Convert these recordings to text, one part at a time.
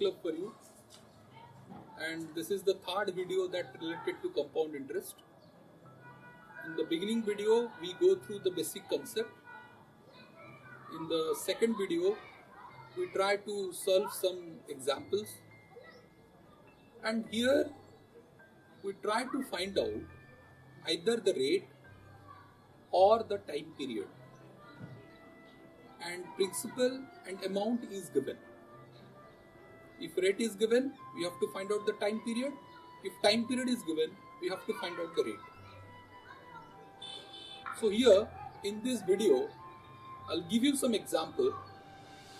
EduClub for you, and this is the third video that related to compound interest. In the beginning video, we go through the basic concept. In the second video, we try to solve some examples, and here we try to find out either the rate or the time period, and principal and amount is given. If rate is given, we have to find out the time period. If time period is given, we have to find out the rate. So here in this video, I'll give you some example,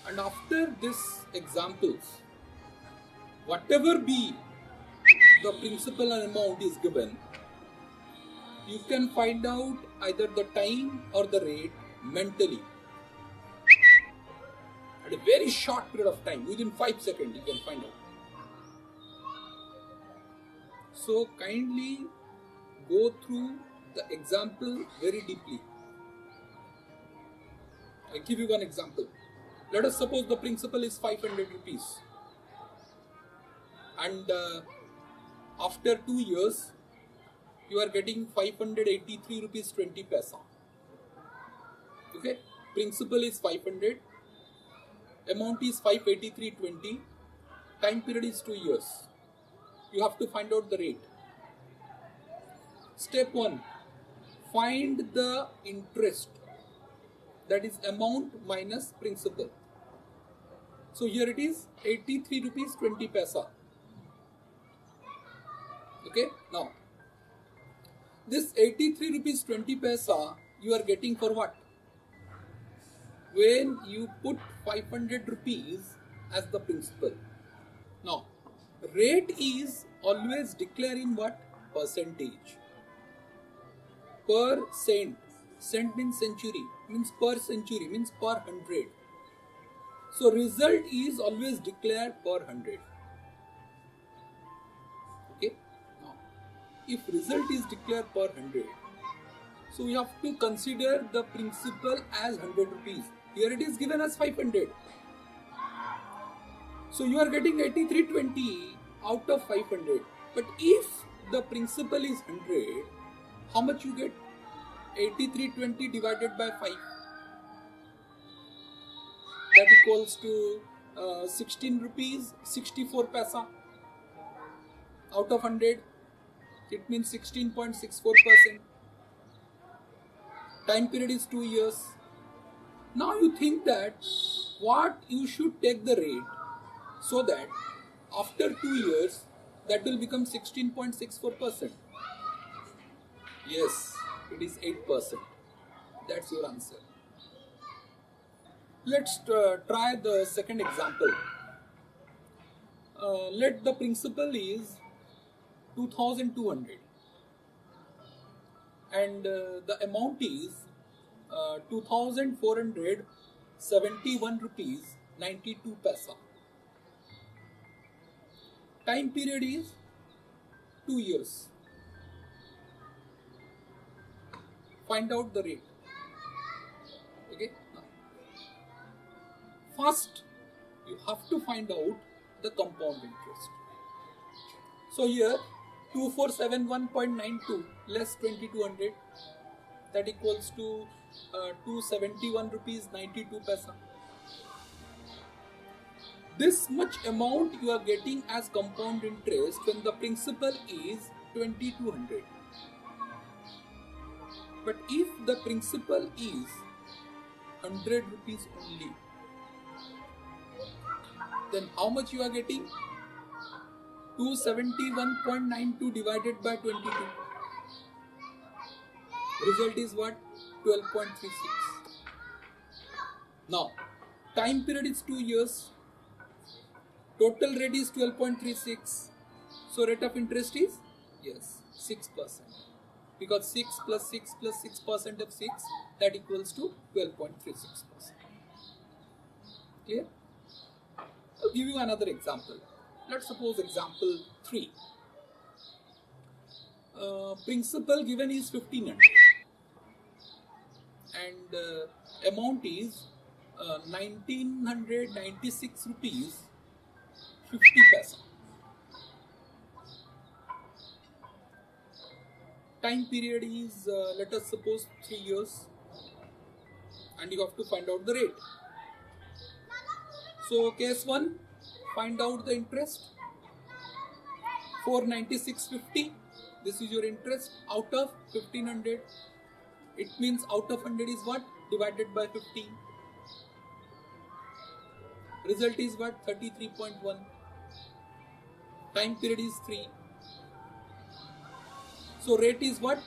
and after these examples, whatever be the principal and amount is given, you can find out either the time or the rate mentally. At a very short period of time, within 5 seconds, you can find out. So kindly go through the example very deeply. I'll give you one example. Let us suppose the principal is 500 rupees, and after 2 years, you are getting 583 rupees 20 paisa. Okay, principal is 500, amount is 583.20, time period is 2 years. You have to find out the rate. Step 1, find the interest, that is amount minus principal. So here it is 83 rupees 20 paisa. Okay, now this 83 rupees 20 paisa you are getting for what? When you put 500 rupees as the principal. Now, rate is always declared in what? Percentage. Per cent. Cent means century. Means per century. Means per 100. So, result is always declared per 100. Okay. Now, if result is declared per 100, so we have to consider the principal as 100 rupees. Here it is given as 500. So you are getting 83.20 out of 500. But if the principal is 100, how much you get? 83.20 divided by 5. That equals to 16 rupees 64 paisa out of 100. It means 16.64%. Time period is 2 years. Now you think that what you should take the rate so that after 2 years that will become 16.64%. Yes, it is 8%. That's your answer. Let's try the second example. Let the principal is 2,200 and the amount is 2,471 rupees 92 paisa. Time period is 2 years. Find out the rate. Okay. Now, first, you have to find out the compound interest. So here, 2471.92 less 2200, that equals to 271 rupees 92 paisa. This much amount you are getting as compound interest when the principal is 2200. But if the principal is 100 rupees only, then how much you are getting? 271.92 divided by 22. Result is what? 12.36. Now, time period is 2 years. Total rate is 12.36. So, rate of interest is? Yes, 6%. Because 6 plus 6 plus 6% of 6, that equals to 12.36%. Clear? I'll give you another example. Let's suppose example 3. Principal given is 1500 and amount is 1996 rupees 50 paisa. Time period is let us suppose 3 years, and you have to find out the rate. So case 1, find out the interest. 496.50. This is your interest out of 1500. It means out of 100 is what? Divided by 15. Result is what? 33.1. Time period is 3. So rate is what?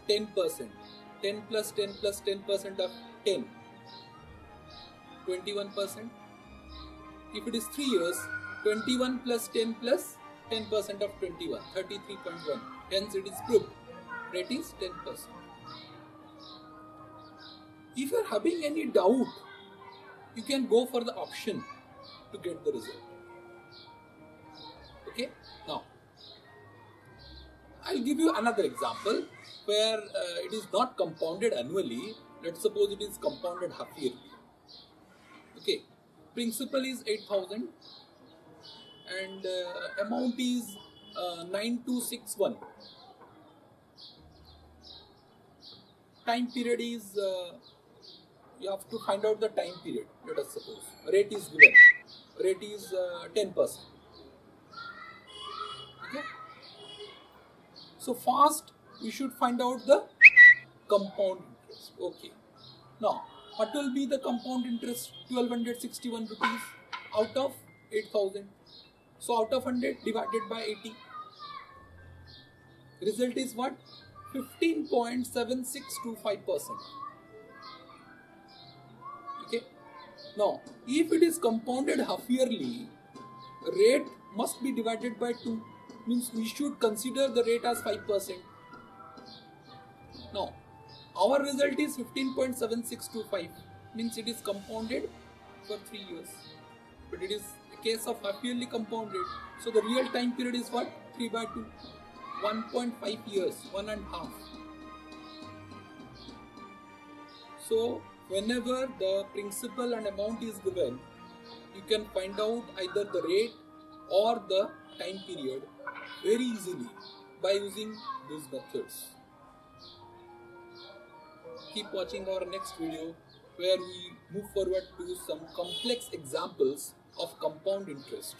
10%. 10 plus 10 plus 10% of 10. 21%. If it is 3 years, 21 plus 10 plus 10% of 21. 33.1. Hence it is proved. Rate is 10%. If you are having any doubt, you can go for the option to get the result. Okay. Now, I'll give you another example where it is not compounded annually. Let's suppose it is compounded half yearly. Okay. Principal is 8,000 and amount is 9261. Time period is you have to find out the time period. Let us suppose rate is given. Rate is 10%. Okay. So first we should find out the compound interest. Okay. Now what will be the compound interest? 1261 rupees out of 8,000. So out of 100 divided by 80. Result is what? 15.7625%. Okay. Now, if it is compounded half yearly, rate must be divided by 2. Means we should consider the rate as 5%. Now, our result is 15.7625. Means it is compounded for 3 years. But it is a case of half yearly compounded. So the real time period is what? 3 by 2. 1.5 years, 1.5. So whenever the principal and amount is given, you can find out either the rate or the time period very easily by using these methods. Keep watching our next video where we move forward to some complex examples of compound interest.